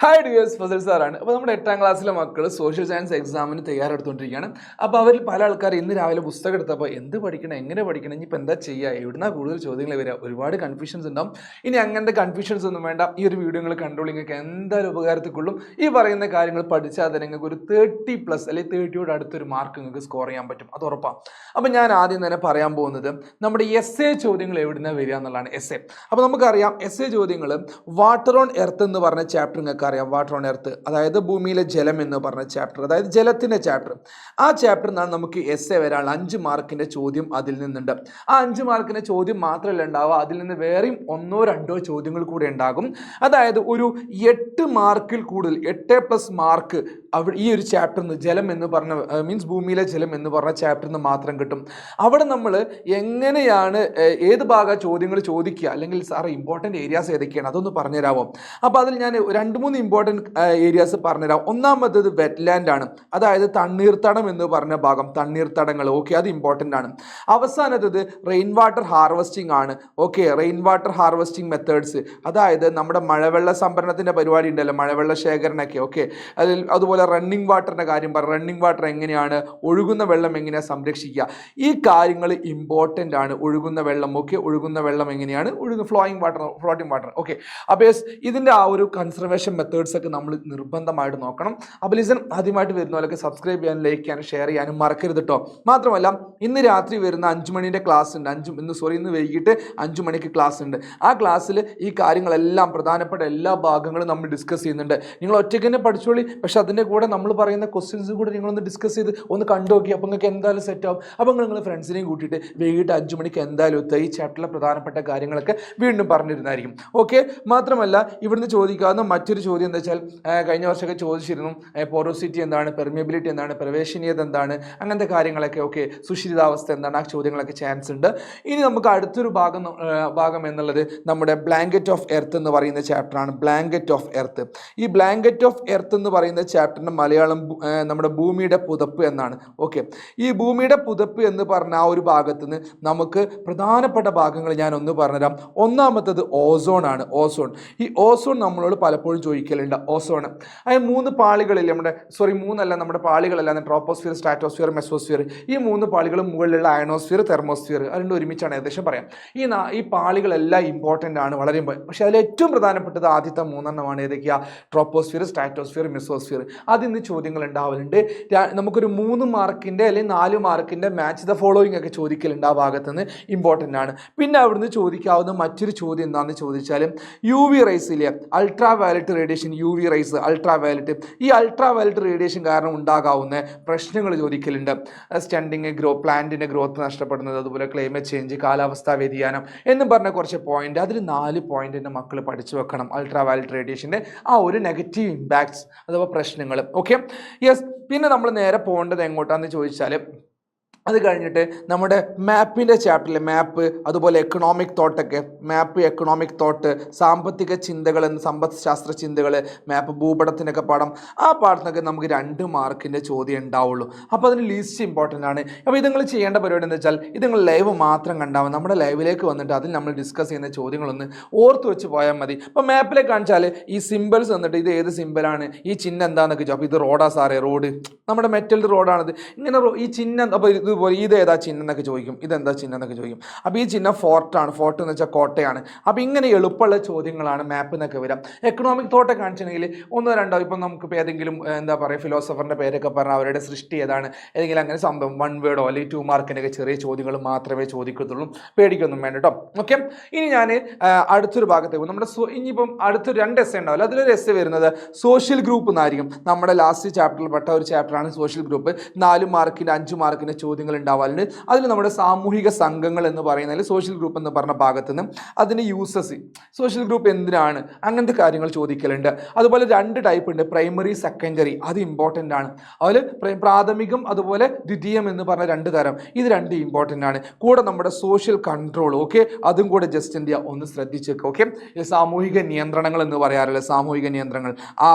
Hi dears, Fasal സാറാണ്. അപ്പോൾ നമ്മുടെ 8ാം ക്ലാസ്സിലെ മക്കൾ സോഷ്യൽ സയൻസ് എക്സാമിന് തയ്യാറെടുത്തുകൊണ്ടിരിക്കുകയാണ്. അപ്പോൾ അവരിൽ പല ആൾക്കാർ ഇന്ന് രാവിലെ പുസ്തകം എടുത്തപ്പോൾ എന്ത് പഠിക്കണം, എങ്ങനെ പഠിക്കണം, ഇനിയിപ്പോൾ എന്താ ചെയ്യുക, എവിടുന്നാ കൂടുതൽ ചോദ്യങ്ങൾ വരിക, ഒരുപാട് കൺഫ്യൂഷൻസ് ഉണ്ടാവും. ഇനി അങ്ങനത്തെ കൺഫ്യൂഷൻസ് ഒന്നും വേണ്ട. ഈ ഒരു വീഡിയോ നിങ്ങൾ കൺട്രോൾ നിങ്ങൾക്ക് എന്തായാലും ഉപകാരത്തിക്കുള്ളും. ഈ പറയുന്ന കാര്യങ്ങൾ പഠിച്ചാൽ തന്നെ നിങ്ങൾക്ക് ഒരു 30+ അല്ലെങ്കിൽ 30യോട് അടുത്തൊരു മാർക്ക് നിങ്ങൾക്ക് സ്കോർ ചെയ്യാൻ പറ്റും, അത് ഉറപ്പാണ്. അപ്പോൾ ഞാൻ ആദ്യം തന്നെ പറയാൻ പോകുന്നത് നമ്മുടെ എസ്എ ചോദ്യങ്ങൾ എവിടുന്നാണ് വരിക എന്നുള്ളതാണ്. എസ്എ അപ്പോൾ നമുക്കറിയാം, എസ്എ ചോദ്യങ്ങൾ വാട്ടർ ഓൺ എർത്ത് എന്ന് പറഞ്ഞ ചാപ്റ്റർ നിങ്ങൾക്ക് അറിയാം. വാട്ടർ ഓൺ എർത്ത് അതായത് ഭൂമിയിലെ ജലം എന്ന് പറഞ്ഞ ചാപ്റ്റർ, അതായത് ജലത്തിൻ്റെ ചാപ്റ്റർ. ആ ചാപ്റ്ററിൽ നിന്നാണ് നമുക്ക് എസ്എ വരാനുള്ള 5 മാർക്കിൻ്റെ ചോദ്യം അതിൽ നിന്നുണ്ട്. ആ 5 മാർക്കിൻ്റെ ചോദ്യം മാത്രമല്ല ഉണ്ടാവുക, അതിൽ നിന്ന് വേറെയും 1-2 ചോദ്യങ്ങൾ കൂടെ ഉണ്ടാകും. അതായത് ഒരു 8 മാർക്കിൽ കൂടുതൽ, 8+ മാർക്ക് അവിടെ ഈ ഒരു ചാപ്റ്ററിൽ നിന്ന്, ജലം എന്ന് പറഞ്ഞ മീൻസ് ഭൂമിയിലെ ജലം എന്ന് പറഞ്ഞ ചാപ്റ്ററിൽ നിന്ന് മാത്രം കിട്ടും. അവിടെ നമ്മൾ എങ്ങനെയാണ് ഏത് ഭാഗം ചോദ്യങ്ങൾ ചോദിക്കുക, അല്ലെങ്കിൽ സാറ് ഇമ്പോർട്ടൻ്റ് ഏരിയാസ് ഏതൊക്കെയാണ് അതൊന്ന് പറഞ്ഞുതരാമോ? അപ്പോൾ അതിൽ ഞാൻ 2-3 ഇമ്പോർട്ടൻറ്റ് ഏരിയാസ് പറഞ്ഞുതരാം. ഒന്നാമത്തേത് വെറ്റ്ലാൻഡ് ആണ്, അതായത് തണ്ണീർത്തടം എന്ന് പറഞ്ഞ ഭാഗം, തണ്ണീർത്തടങ്ങൾ. ഓക്കെ, അത് ഇമ്പോർട്ടൻ്റ് ആണ്. അവസാനത്തേത് റെയിൻ വാട്ടർ ഹാർവെസ്റ്റിംഗ് ആണ്. Okay, rain water harvesting methods, അതായത് നമ്മുടെ മഴവെള്ള സംഭരണത്തിൻ്റെ പരിപാടി ഉണ്ടല്ലോ, മഴവെള്ള ശേഖരണമൊക്കെ. ഓക്കെ, അതുപോലെ റണ്ണിങ് വാട്ടറിൻ്റെ കാര്യം പറ, റണ്ണിങ് വാട്ടർ എങ്ങനെയാണ്, ഒഴുകുന്ന വെള്ളം എങ്ങനെയാണ് സംരക്ഷിക്കുക, ഈ കാര്യങ്ങൾ ഇമ്പോർട്ടൻ്റ് ആണ്. ഒഴുകുന്ന വെള്ളം, ഓക്കെ, ഒഴുകുന്ന വെള്ളം എങ്ങനെയാണ്, ഫ്ലോട്ടിംഗ് വാട്ടർ. ഓക്കെ, അപ്പോൾ ഇതിൻ്റെ ആ ഒരു കൺസർവേഷൻ മെത്തേഡ്സ് ഒക്കെ നമ്മൾ നിർബന്ധമായിട്ട് നോക്കണം. അപ്പോൾ ആദ്യമായിട്ട് വരുന്നവരൊക്കെ സബ്സ്ക്രൈബ് ചെയ്യാനും ലൈക്ക് ചെയ്യാനും ഷെയർ ചെയ്യാനും മറക്കരുത് കേട്ടോ. മാത്രമല്ല ഇന്ന് രാത്രി വരുന്ന 5 മണിൻ്റെ ക്ലാസ് ഉണ്ട്. ഇന്ന് വൈകിട്ട് 5 മണിക്ക് ക്ലാസ് ഉണ്ട്. ആ ക്ലാസ്സിൽ ഈ കാര്യങ്ങളെല്ലാം, പ്രധാനപ്പെട്ട എല്ലാ ഭാഗങ്ങളും നമ്മൾ ഡിസ്കസ് ചെയ്യുന്നുണ്ട്. നിങ്ങൾ ഒറ്റയ്ക്ക് തന്നെ പഠിച്ചോളി, പക്ഷെ അതിൻ്റെ കൂടെ നമ്മൾ പറയുന്ന ക്വസ്റ്റ്യൻസ് കൂടെ നിങ്ങളൊന്ന് ഡിസ്കസ് ചെയ്ത് ഒന്ന് കണ്ടു നോക്കി. അപ്പോൾ നിങ്ങൾക്ക് എന്തായാലും സെറ്റ് ആവും. അപ്പോൾ നിങ്ങൾ ഫ്രണ്ട്സിനെയും കൂട്ടിയിട്ട് വൈകിട്ട് 5 മണിക്ക് എന്തായാലും എത്തുക. ഈ ചാപ്റ്ററിലെ പ്രധാനപ്പെട്ട കാര്യങ്ങളൊക്കെ വീണ്ടും പറഞ്ഞിരുന്നായിരിക്കും. ഓക്കെ, മാത്രമല്ല ഇവിടുന്ന് ചോദിക്കാവുന്ന മറ്റൊരു ചോദ്യം എന്താ വെച്ചാൽ, കഴിഞ്ഞ വർഷമൊക്കെ ചോദിച്ചിരുന്നു, പോറോസിറ്റി എന്താണ്, പെർമിയബിലിറ്റി എന്താണ്, പ്രവേശനീയത എന്താണ്, അങ്ങനത്തെ കാര്യങ്ങളൊക്കെ. ഓക്കെ, സുഷിരിതാവസ്ഥ എന്താണ്, ആ ചോദ്യങ്ങളൊക്കെ ചാൻസ് ഉണ്ട്. ഇനി നമുക്ക് അടുത്തൊരു ഭാഗം എന്നുള്ളത് നമ്മുടെ ബ്ലാങ്കറ്റ് ഓഫ് എർത്ത് എന്ന് പറയുന്ന ചാപ്റ്ററാണ്. Blanket of earth. ഈ ബ്ലാങ്കറ്റ് ഓഫ് എർത്ത് എന്ന് പറയുന്ന ചാപ്റ്ററിൻ്റെ മലയാളം നമ്മുടെ ഭൂമിയുടെ പുതപ്പ് എന്നാണ്. ഓക്കെ, ഈ ഭൂമിയുടെ പുതപ്പ് എന്ന് പറഞ്ഞ ആ ഒരു ഭാഗത്ത് നിന്ന് നമുക്ക് പ്രധാനപ്പെട്ട ഭാഗങ്ങൾ ഞാൻ ഒന്ന് പറഞ്ഞുതരാം. ഒന്നാമത്തത് ഓസോൺ ആണ്. ഓസോൺ. ഈ ഓസോൺ നമ്മളോട് പലപ്പോഴും ചോദിക്കലുണ്ട്. ഓസോൺ അതിന് 3 പാളികളില്ലേ, നമ്മുടെ പാളികളല്ല, ട്രോപ്പോസ്ഫിയർ, സ്ട്രാറ്റോസ്ഫിയർ, മെസോസ്ഫിയർ. ഈ 3 പാളികളും മുകളിലുള്ള അയണോസ്ഫിയർ, തെർമോസ്ഫിയർ, അതിൻ്റെ ഒരുമിച്ചാണ് ഏകദേശം പറയാം. ഈ പാളികളെല്ലാം ഇമ്പോർട്ടൻ്റ് ആണ്, വളരെ ഇമ്പോർട്ടൻ്റ്. പക്ഷേ അതിൽ ഏറ്റവും പ്രധാനപ്പെട്ടത് ആദ്യത്തെ 3 ഏതൊക്കെയാണ്? Troposphere, stratosphere, mesosphere. അതിന്ന് ചോദ്യങ്ങൾ ഉണ്ടാവലുണ്ട്. നമുക്കൊരു 3 മാർക്കിൻ്റെ അല്ലെങ്കിൽ 4 മാർക്കിൻ്റെ മാച്ച് ദ ഫോളോയിങ് ഒക്കെ ചോദിക്കലുണ്ട്. ആ ഭാഗത്തുനിന്ന് ഇമ്പോർട്ടൻ്റ് ആണ്. പിന്നെ അവിടുന്ന് ചോദിക്കാവുന്ന മറ്റൊരു ചോദ്യം എന്താണെന്ന് ചോദിച്ചാൽ, UV റേസ് ഇല്ലേ, ultra violet radiation, UV rays, ultra violet. ഈ അൾട്രാ വയലറ്റ് റേഡിയേഷൻ കാരണം ഉണ്ടാകാവുന്ന പ്രശ്നങ്ങൾ ചോദിക്കലുണ്ട്. സ്റ്റണ്ടിങ്, പ്ലാന്റിൻ്റെ ഗ്രോത്ത് നഷ്ടപ്പെടുന്നത്, അതുപോലെ ക്ലൈമറ്റ് ചേഞ്ച്, കാലാവസ്ഥാ വ്യതിയാനം എന്നും പറഞ്ഞ കുറച്ച് പോയിന്റ്. അതിൽ 4 പോയിന്റ് എൻ്റെ മക്കൾ പഠിച്ചു വെക്കണം. അൾട്രാ വയലറ്റ് റേഡിയേഷൻ്റെ ആ ഒരു നെഗറ്റീവ് ഇമ്പാക്ട്സ് അഥവാ പ്രശ്നങ്ങൾ. Okay, yes. പിന്നെ നമ്മൾ നേരെ പോകേണ്ടത് എങ്ങോട്ടാണെന്ന് ചോദിച്ചാൽ, അത് കഴിഞ്ഞിട്ട് നമ്മുടെ മാപ്പിൻ്റെ ചാപ്റ്ററിൽ മാപ്പ്, അതുപോലെ എക്കണോമിക് തോട്ടൊക്കെ, മാപ്പ്, എക്കണോമിക് തോട്ട്, സാമ്പത്തിക ചിന്തകൾ, സമ്പദ് ശാസ്ത്ര ചിന്തകൾ, മാപ്പ്, ഭൂപടത്തിനൊക്കെ പാഠം. ആ പാഠത്തിനൊക്കെ നമുക്ക് 2 മാർക്കിൻ്റെ ചോദ്യം ഉണ്ടാവുള്ളൂ. അപ്പോൾ അതിന് ലീസ്റ്റ് ഇമ്പോർട്ടൻ്റ് ആണ്. അപ്പോൾ ഇത് നിങ്ങൾ ചെയ്യേണ്ട പരിപാടി എന്താ വെച്ചാൽ, ഇത് നിങ്ങൾ ലൈവ് മാത്രം കണ്ടാവും. നമ്മുടെ ലൈവിലേക്ക് വന്നിട്ട് അതിൽ നമ്മൾ ഡിസ്കസ് ചെയ്യുന്ന ചോദ്യങ്ങളൊന്ന് ഓർത്ത് വെച്ച് പോയാൽ മതി. അപ്പോൾ മാപ്പിലേക്ക് കാണിച്ചാൽ ഈ സിമ്പിൾസ് വന്നിട്ട് ഇത് ഏത് സിമ്പിളാണ്, ഈ ചിഹ്നം എന്താണെന്നൊക്കെ ചോദിക്കും. അപ്പോൾ ഇത് റോഡാ സാറേ, റോഡ്, നമ്മുടെ മെറ്റൽ റോഡാണിത്. ഇങ്ങനെ ഈ ചിഹ്നം, അപ്പോൾ ഇതുപോലെ ഇത് ഏതാ ചിഹ്നം എന്നൊക്കെ ചോദിക്കും, ഇതെന്താ ചിഹ്നം എന്നൊക്കെ ചോദിക്കും. അപ്പോൾ ഈ ചിഹ്നം ഫോർട്ടാണ്. ഫോർട്ട് എന്ന് വെച്ചാൽ കോട്ടയാണ്. അപ്പോൾ ഇങ്ങനെ എളുപ്പമുള്ള ചോദ്യങ്ങളാണ് മാപ്പ് എന്നൊക്കെ വരാം. എക്കണോമിക് തോട്ടൊക്കെ കാണിച്ചിട്ടുണ്ടെങ്കിൽ 1-2, ഇപ്പം നമുക്കിപ്പോൾ ഏതെങ്കിലും എന്താ പറയുക ഫിലോസഫറിൻ്റെ പേരൊക്കെ പറഞ്ഞാൽ അവരുടെ സൃഷ്ടി ഏതാണ്, ഏതെങ്കിലും അങ്ങനെ സംഭവം 1 വേർഡോ അല്ലെങ്കിൽ 2 മാർക്കിൻ്റെയൊക്കെ ചെറിയ ചോദ്യങ്ങൾ മാത്രമേ ചോദിക്കത്തുള്ളൂ. പേടിക്കൊന്നും വേണ്ട കേട്ടോ. ഓക്കെ, ഇനി ഞാൻ അടുത്തൊരു ഭാഗത്തേക്ക് നമ്മുടെ ഇനിയിപ്പം അടുത്തൊരു 2 എസ്സേ ഉണ്ടാവില്ല. അതിലൊരു എസ്സേ വരുന്നത് സോഷ്യൽ ഗ്രൂപ്പ് എന്നായിരിക്കും. നമ്മുടെ ലാസ്റ്റ് ചാപ്റ്ററിൽ പെട്ട ഒരു ചാപ്റ്ററാണ് സോഷ്യൽ ഗ്രൂപ്പ്. 4 മാർക്കിൻ്റെ 5 മാർക്കിൻ്റെ ചോദ്യങ്ങൾ ഉണ്ടാവാറുണ്ട്. അതിൽ നമ്മുടെ സാമൂഹിക സംഘങ്ങൾ എന്ന് പറയുന്നതിൽ സോഷ്യൽ ഗ്രൂപ്പ് എന്ന് പറഞ്ഞ ഭാഗത്ത് നിന്ന് അതിൻ്റെ യൂസസ്, സോഷ്യൽ ഗ്രൂപ്പ് എന്തിനാണ്, അങ്ങനത്തെ കാര്യങ്ങൾ ചോദിക്കലുണ്ട്. അതുപോലെ 2 ടൈപ്പ് ഉണ്ട്, പ്രൈമറി, സെക്കൻഡറി. അത് ഇമ്പോർട്ടൻ്റ് ആണ്. അതിൽ പ്രാഥമികം അതുപോലെ ദ്വിതീയം എന്ന് പറഞ്ഞ 2 തരം. ഇത് 2 ഇമ്പോർട്ടൻ്റ് ആണ്. കൂടെ നമ്മുടെ സോഷ്യൽ കൺട്രോൾ, ഓക്കെ, അതും കൂടെ ജസ്റ്റ് എന്ത് ചെയ്യുക, ഒന്ന് ശ്രദ്ധിച്ചേക്കുക. ഓക്കെ, സാമൂഹിക നിയന്ത്രണങ്ങൾ എന്ന് പറയാറില്ല, സാമൂഹിക നിയന്ത്രണങ്ങൾ, ആ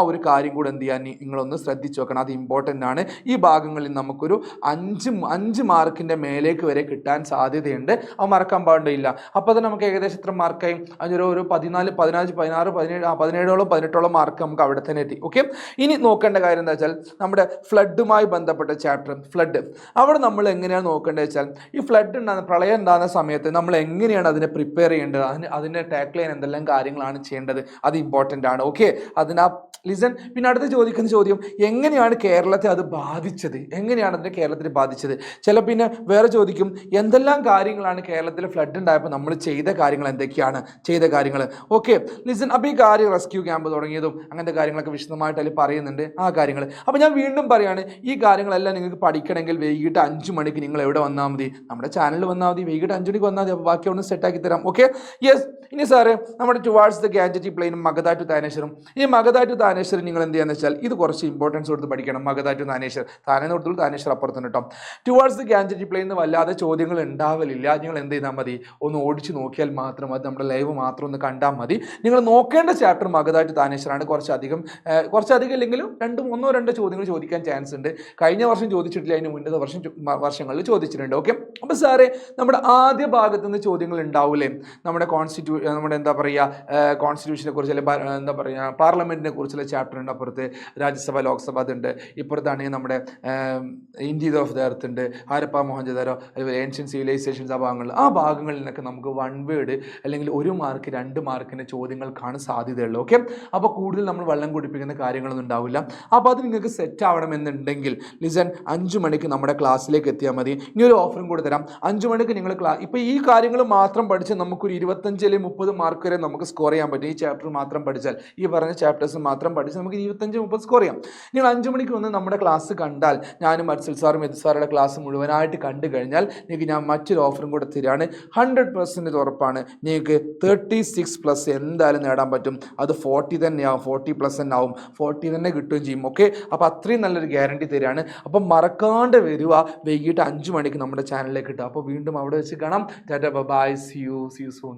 ഒരു കാര്യം കൂടെ എന്ത് ചെയ്യാൻ നിങ്ങളൊന്ന് ശ്രദ്ധിച്ചു വെക്കണം. അത് ഇമ്പോർട്ടൻ്റ് ആണ്. ഈ ഭാഗങ്ങളിൽ നമുക്കൊരു 5 5 മാർക്കിൻ്റെ മേലേക്ക് വരെ കിട്ടാൻ സാധ്യതയുണ്ട്. അത് മറക്കാൻ പാടില്ല. അപ്പോൾ തന്നെ നമുക്ക് ഏകദേശം എത്ര മാർക്കായി? ഒരു 14, 15, 16, 17ഓളം 18ഓളം മാർക്ക് നമുക്ക് അവിടെ തന്നെ എത്തി. ഓക്കെ, ഇനി നോക്കേണ്ട കാര്യം എന്താ വെച്ചാൽ നമ്മുടെ ഫ്ലഡുമായി ബന്ധപ്പെട്ട ചാപ്റ്റർ ഫ്ലഡ്. അവിടെ നമ്മൾ എങ്ങനെയാണ് നോക്കേണ്ടത് വെച്ചാൽ ഈ ഫ്ലഡ് ഉണ്ടാകുന്ന പ്രളയം ഉണ്ടാകുന്ന സമയത്ത് നമ്മൾ എങ്ങനെയാണ് അതിനെ പ്രിപ്പയർ ചെയ്യേണ്ടത്, അതിനെ ടാക്കിൾ ചെയ്യാൻ എന്തെല്ലാം കാര്യങ്ങളാണ് ചെയ്യേണ്ടത്, അത് ഇമ്പോർട്ടൻ്റ് ആണ്. Okay, listen. പിന്നെ അടുത്ത് ചോദിക്കുന്ന ചോദ്യം, എങ്ങനെയാണ് കേരളത്തെ അത് ബാധിച്ചത്, എങ്ങനെയാണ് അതിനെ കേരളത്തിൽ ബാധിച്ചത്? പിന്നെ വേറെ ചോദിക്കും, എന്തെല്ലാം കാര്യങ്ങളാണ് കേരളത്തിൽ ഫ്ലഡ് ഉണ്ടായപ്പോൾ നമ്മൾ ചെയ്ത കാര്യങ്ങൾ, എന്തൊക്കെയാണ് ചെയ്ത കാര്യങ്ങൾ? Okay listen. അപ്പോൾ ഈ കാര്യം റെസ്ക്യൂ ക്യാമ്പ് തുടങ്ങിയതും അങ്ങനത്തെ കാര്യങ്ങളൊക്കെ വിശദമായിട്ട് അതിൽ പറയുന്നുണ്ട്, ആ കാര്യങ്ങൾ. അപ്പോൾ ഞാൻ വീണ്ടും പറയുകയാണ്, ഈ കാര്യങ്ങളെല്ലാം നിങ്ങൾക്ക് പഠിക്കണമെങ്കിൽ വൈകിട്ട് 5 മണിക്ക് നിങ്ങൾ എവിടെ വന്നാൽ മതി? നമ്മുടെ ചാനലിൽ വന്നാൽ മതി. വൈകിട്ട് 5 മണിക്ക് വന്നാൽ മതി. അപ്പോൾ ബാക്കി ഒന്ന് സെറ്റാക്കി തരാം. Okay, yes. ഇനി സാറ് നമ്മുടെ ടുവാർഡ്സ് ദ ഗാൻജറ്റി പ്ലെയിനും മഗധ ടു താനേശ്വറും. ഈ മഗധ ടു താനേശ്വർ നിങ്ങൾ എന്ത് ചെയ്യാന്ന് വെച്ചാൽ ഇത് കുറച്ച് ഇമ്പോർട്ടൻസ് കൊടുത്ത് പഠിക്കണം. മഗധ ടു താനേശ്വർ, താനേന്ന് കൊടുത്തുള്ളൂ, താനേശ്വർ അപ്പുറത്തുണ്ട് കേട്ടോ. ടുവാർഡ്സ് ദ ഗാൻജറ്റി പ്ലെയിൻ വല്ലാതെ ചോദ്യങ്ങൾ ഉണ്ടാവലില്ല. നിങ്ങൾ എന്ത് ചെയ്താൽ മതി? ഒന്ന് ഓടിച്ച് നോക്കിയാൽ മാത്രം മതി. നമ്മുടെ ലൈവ് മാത്രം ഒന്ന് കണ്ടാൽ മതി. നിങ്ങൾ നോക്കേണ്ട ചാപ്റ്റർ മഗധ ടു താനേശ്വറാണ്. കുറച്ചധികം ഇല്ലെങ്കിലും 1-2 ചോദ്യങ്ങൾ ചോദിക്കാൻ ചാൻസ് ഉണ്ട്. കഴിഞ്ഞ വർഷം ചോദിച്ചിട്ടില്ല, അതിന് മുന്നത്തെ വർഷങ്ങളിൽ ചോദിച്ചിട്ടുണ്ട്. ഓക്കെ, അപ്പോൾ സാറേ നമ്മുടെ ആദ്യ ഭാഗത്തു നിന്ന് ചോദ്യങ്ങൾ ഉണ്ടാവില്ലേ? നമ്മുടെ കോൺസ്റ്റിറ്റ്യൂഷനെ കുറിച്ച്, അല്ലെങ്കിൽ എന്താ പറയുക, പാർലമെന്റിനെ കുറിച്ചുള്ള ചാപ്റ്റർ ഉണ്ട്. അപ്പുറത്ത് രാജ്യസഭ, ലോക്സഭ അതുണ്ട്. ഇപ്പുറത്താണെങ്കിൽ നമ്മുടെ ഇന്ത്യ ഓഫ് ദ എർത്ത് ഉണ്ട്, ഹാരപ്പ, മോഹൻജദാരോ, അതുപോലെ ഏൻഷ്യൻ സിവിലൈസേഷൻസ്, ആ ഭാഗങ്ങളിൽ നിന്നൊക്കെ നമുക്ക് 1 വേർഡ് അല്ലെങ്കിൽ 1 മാർക്ക് 2 മാർക്കിൻ്റെ ചോദ്യങ്ങൾക്കാണ് സാധ്യതയുള്ളത്. ഓക്കെ, അപ്പോൾ കൂടുതൽ നമ്മൾ വെള്ളം കുടിപ്പിക്കുന്ന കാര്യങ്ങളൊന്നും ഉണ്ടാവില്ല. അപ്പോൾ അത് നിങ്ങൾക്ക് സെറ്റ് ആവണമെന്നുണ്ടെങ്കിൽ ലിസൺ, 5 മണിക്ക് നമ്മുടെ ക്ലാസ്സിലേക്ക് എത്തിയാൽ മതി. ഇനി ഒരു ഓഫറും കൂടി തരാം. 5 മണിക്ക് നിങ്ങൾ ഇപ്പോൾ ഈ കാര്യങ്ങൾ മാത്രം പഠിച്ച് നമുക്കൊരു 25 അല്ലെങ്കിൽ 30 മാർക്ക് വരെ നമുക്ക് സ്കോർ ചെയ്യാൻ പറ്റും. ഈ ചാപ്റ്റർ മാത്രം പഠിച്ചാൽ, ഈ പറഞ്ഞ ചാപ്റ്റേഴ്സ് മാത്രം പഠിച്ച് നമുക്ക് 25-30 സ്കോർ ചെയ്യാം. നിങ്ങൾ 5 മണിക്ക് വന്ന് നമ്മുടെ ക്ലാസ് കണ്ടാൽ, ഞാനും മത്സൽ സാറും എത് സാറുടെ ക്ലാസ് മുഴുവനായിട്ട് കണ്ടു കഴിഞ്ഞാൽ നിങ്ങൾക്ക് ഞാൻ മറ്റൊരു ഓഫറും കൂടെ തരികയാണ്. 100% ഉറപ്പാണ്, നിങ്ങൾക്ക് 36+ എന്തായാലും നേടാൻ പറ്റും. അത് 40 തന്നെയാവും, 40+ തന്നെ ആവും, 40 തന്നെ കിട്ടുകയും ചെയ്യും. ഓക്കെ, അപ്പോൾ അത്രയും നല്ലൊരു ഗ്യാരണ്ടി തരികയാണ്. അപ്പം മറക്കാണ്ട് വരിക, വൈകിട്ട് 5 മണിക്ക് നമ്മുടെ ചാനലിലേക്ക് കിട്ടുക. അപ്പോൾ വീണ്ടും അവിടെ വെച്ച് കാണാം. Tata, bye, see you soon.